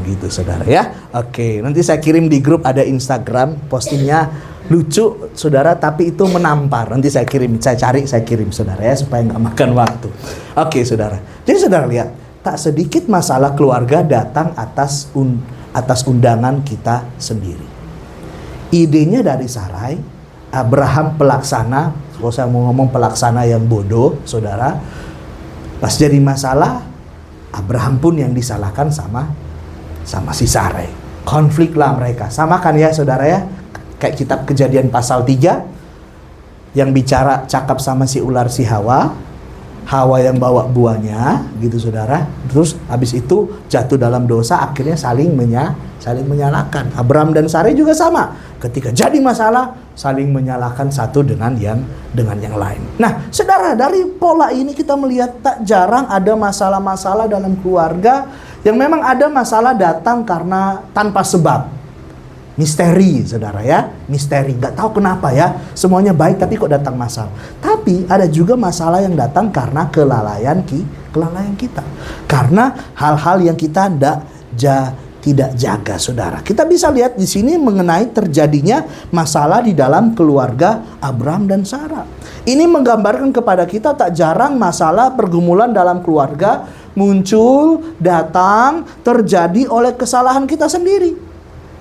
gitu saudara ya. Oke, nanti saya kirim di grup, ada Instagram, postingnya lucu saudara, tapi itu menampar. Nanti saya kirim saudara ya, supaya nggak makan waktu. Oke saudara, jadi saudara lihat, tak sedikit masalah keluarga datang atas undangan kita sendiri. Idenya dari Sarai, Abraham pelaksana. Kalau saya mau ngomong pelaksana yang bodoh saudara, pas jadi masalah Abraham pun yang disalahkan sama si Sarai. Konflik lah mereka. Sama kan ya saudara ya, kayak kitab Kejadian pasal 3 yang bicara cakap sama si ular si Hawa yang bawa buahnya gitu saudara. Terus habis itu jatuh dalam dosa, akhirnya saling menyalahkan. Abraham dan Sarai juga sama, ketika jadi masalah saling menyalahkan satu dengan yang lain. Nah saudara, dari pola ini kita melihat tak jarang ada masalah-masalah dalam keluarga yang memang ada masalah datang karena tanpa sebab. Misteri saudara ya, misteri, nggak tahu kenapa ya, semuanya baik tapi kok datang masalah. Tapi ada juga masalah yang datang karena kelalaian kita, karena hal-hal yang kita tidak jaga saudara. Kita bisa lihat di sini mengenai terjadinya masalah di dalam keluarga Abram dan Sarah. Ini menggambarkan kepada kita tak jarang masalah pergumulan dalam keluarga muncul, datang, terjadi oleh kesalahan kita sendiri.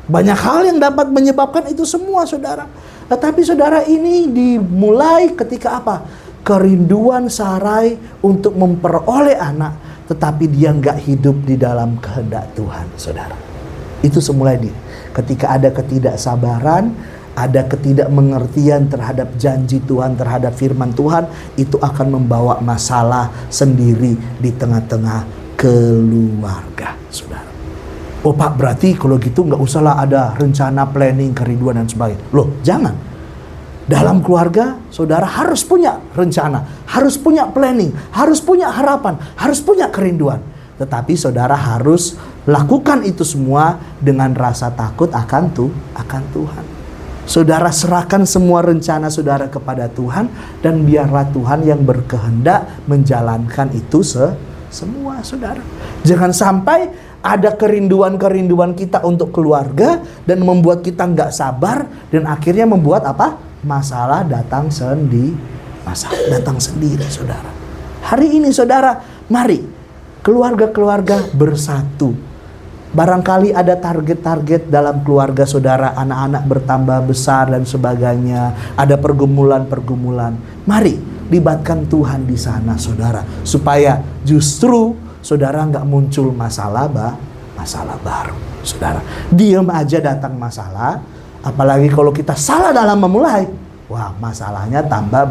Banyak hal yang dapat menyebabkan itu semua saudara. Tetapi saudara, ini dimulai ketika apa? Kerinduan Sarai untuk memperoleh anak, tetapi dia nggak hidup di dalam kehendak Tuhan saudara. Itu semula ketika ada ketidaksabaran, ada ketidakmengertian terhadap janji Tuhan, terhadap firman Tuhan, itu akan membawa masalah sendiri di tengah-tengah keluarga saudara. Oh Pak, berarti kalau gitu nggak usahlah ada rencana, planning, kerinduan dan sebagainya. Loh, jangan. Dalam keluarga, saudara harus punya rencana, harus punya planning, harus punya harapan, harus punya kerinduan. Tetapi saudara harus lakukan itu semua dengan rasa takut akan Tuhan. Saudara serahkan semua rencana saudara kepada Tuhan, dan biarlah Tuhan yang berkehendak menjalankan itu semua saudara. Jangan sampai ada kerinduan kita untuk keluarga dan membuat kita nggak sabar, dan akhirnya membuat apa? Masalah datang sendiri saudara. Hari ini saudara, mari keluarga-keluarga bersatu. Barangkali ada target-target dalam keluarga saudara, anak-anak bertambah besar dan sebagainya, ada pergumulan-pergumulan. Mari libatkan Tuhan di sana saudara, supaya justru saudara nggak muncul masalah baru saudara. Diam aja datang masalah, apalagi kalau kita salah dalam memulai, wah masalahnya tambah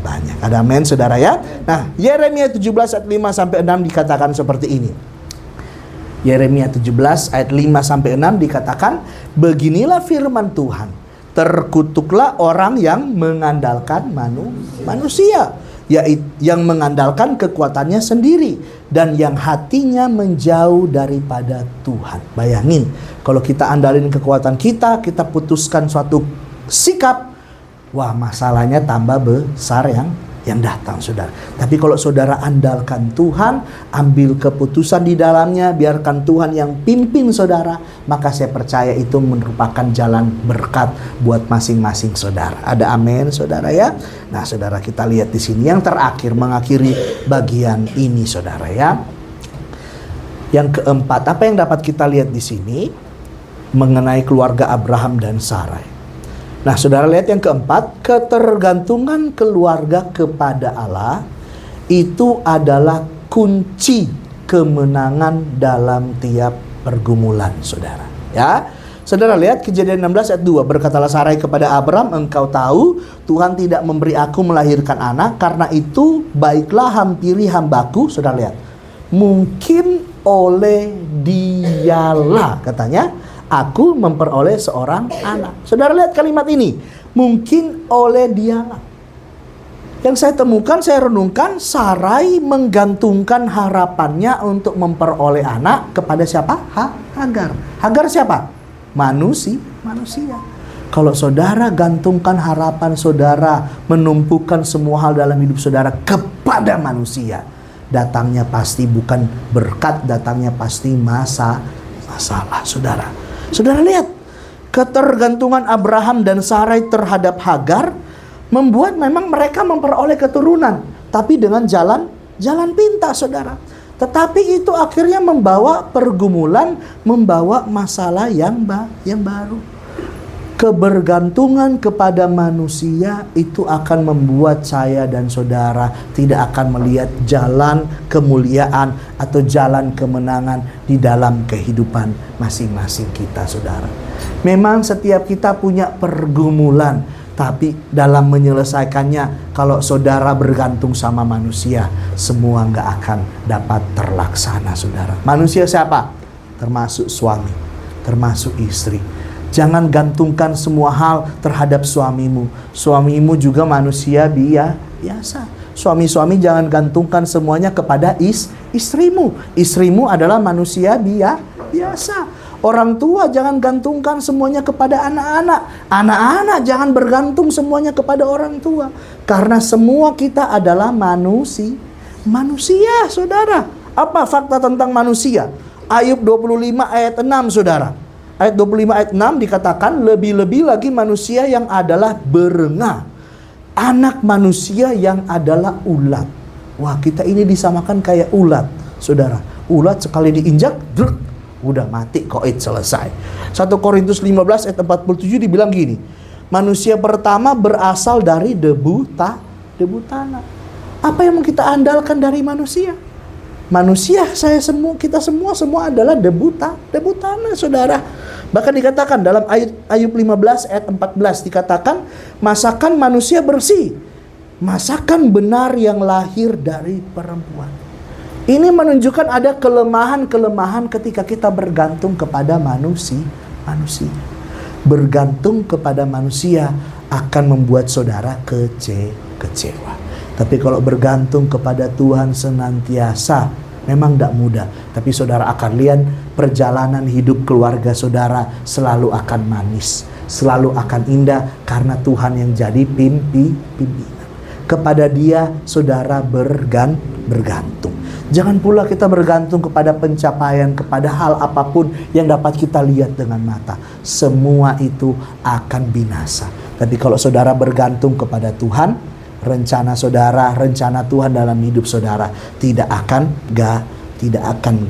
banyak. Ada amin saudara ya. Nah, Yeremia 17 ayat 5 sampai 6 dikatakan seperti ini. Yeremia 17 ayat 5 sampai 6 dikatakan, beginilah firman Tuhan, terkutuklah orang yang mengandalkan manusia, yaitu yang mengandalkan kekuatannya sendiri, dan yang hatinya menjauh daripada Tuhan. Bayangin, kalau kita andalin kekuatan kita putuskan suatu sikap, wah masalahnya tambah besar yang datang saudara. Tapi kalau saudara andalkan Tuhan, ambil keputusan di dalamnya, biarkan Tuhan yang pimpin saudara, maka saya percaya itu merupakan jalan berkat buat masing-masing saudara. Ada amin saudara ya. Nah saudara, kita lihat di sini yang terakhir mengakhiri bagian ini saudara ya. Yang keempat, apa yang dapat kita lihat di sini mengenai keluarga Abraham dan Sarai. Nah saudara lihat yang keempat, ketergantungan keluarga kepada Allah itu adalah kunci kemenangan dalam tiap pergumulan saudara. Ya, Saudara lihat Kejadian 16 ayat 2. Berkatalah Sarai kepada Abram, engkau tahu Tuhan tidak memberi aku melahirkan anak, karena itu baiklah hampiri hambaku. Saudara lihat, mungkin oleh dialah, katanya, aku memperoleh seorang anak. Saudara lihat kalimat ini, mungkin oleh dialah. Yang saya temukan, saya renungkan, Sarai menggantungkan harapannya untuk memperoleh anak kepada siapa? Hagar. Hagar siapa? Manusia. Kalau saudara gantungkan harapan saudara, menumpukan semua hal dalam hidup saudara kepada manusia, datangnya pasti bukan berkat, datangnya pasti masalah, saudara. Saudara lihat, ketergantungan Abraham dan Sarai terhadap Hagar membuat memang mereka memperoleh keturunan, tapi dengan jalan pintas, saudara. Tetapi itu akhirnya membawa pergumulan, membawa masalah yang baru. Kebergantungan kepada manusia itu akan membuat saya dan saudara tidak akan melihat jalan kemuliaan atau jalan kemenangan di dalam kehidupan masing-masing kita, saudara. Memang setiap kita punya pergumulan, tapi dalam menyelesaikannya, kalau saudara bergantung sama manusia, semua nggak akan dapat terlaksana, saudara. Manusia siapa? Termasuk suami, termasuk istri. Jangan gantungkan semua hal terhadap suamimu. Suamimu juga manusia biasa. Suami-suami jangan gantungkan semuanya kepada istrimu. Istrimu adalah manusia biasa. Orang tua jangan gantungkan semuanya kepada anak-anak. Anak-anak jangan bergantung semuanya kepada orang tua. Karena semua kita adalah manusia, saudara. Apa fakta tentang manusia? Ayub 25 ayat 6, saudara. Ayat 25 ayat 6 dikatakan, lebih-lebih lagi manusia yang adalah berengah, anak manusia yang adalah ulat. Wah, kita ini disamakan kayak ulat, saudara. Ulat sekali diinjak, udah mati, koit, selesai. 1 Korintus 15 ayat 47 dibilang gini, manusia pertama berasal dari debu tanah. Apa yang mau kita andalkan dari manusia? Manusia, kita semua adalah debu tanah, saudara. Bahkan dikatakan dalam Ayub 15 ayat 14 dikatakan, masakan manusia bersih, masakan benar yang lahir dari perempuan. Ini menunjukkan ada kelemahan-kelemahan ketika kita bergantung kepada manusia. Bergantung kepada manusia akan membuat saudara kecewa. Tapi kalau bergantung kepada Tuhan senantiasa, memang tidak mudah. Tapi saudara akan lihat perjalanan hidup keluarga saudara selalu akan manis, selalu akan indah, karena Tuhan yang jadi pimpinan. Kepada Dia saudara bergantung. Jangan pula kita bergantung kepada pencapaian, kepada hal apapun yang dapat kita lihat dengan mata. Semua itu akan binasa. Tapi kalau saudara bergantung kepada Tuhan, rencana saudara, rencana Tuhan dalam hidup saudara tidak akan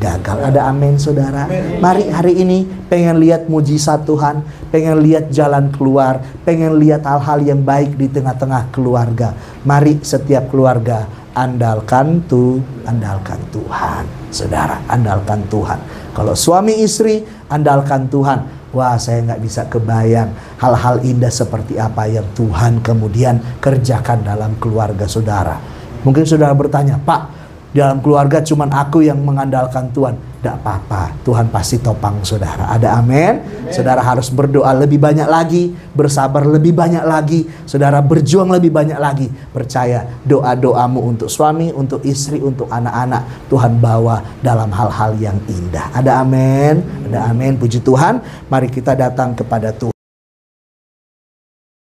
gagal. Ada amin, saudara? Mari hari ini pengen lihat mujizat Tuhan, pengen lihat jalan keluar, pengen lihat hal-hal yang baik di tengah-tengah keluarga. Mari setiap keluarga andalkan Tuhan, saudara, andalkan Tuhan. Kalau suami istri andalkan Tuhan, wah, saya nggak bisa kebayang hal-hal indah seperti apa yang Tuhan kemudian kerjakan dalam keluarga saudara. Mungkin saudara bertanya, Pak, dalam keluarga cuman aku yang mengandalkan Tuhan. Tidak apa-apa, Tuhan pasti topang saudara. Ada amin? Saudara harus berdoa lebih banyak lagi, bersabar lebih banyak lagi, saudara berjuang lebih banyak lagi. Percaya doa-doamu untuk suami, untuk istri, untuk anak-anak, Tuhan bawa dalam hal-hal yang indah. Ada amin? Ada amin, puji Tuhan. Mari kita datang kepada Tuhan.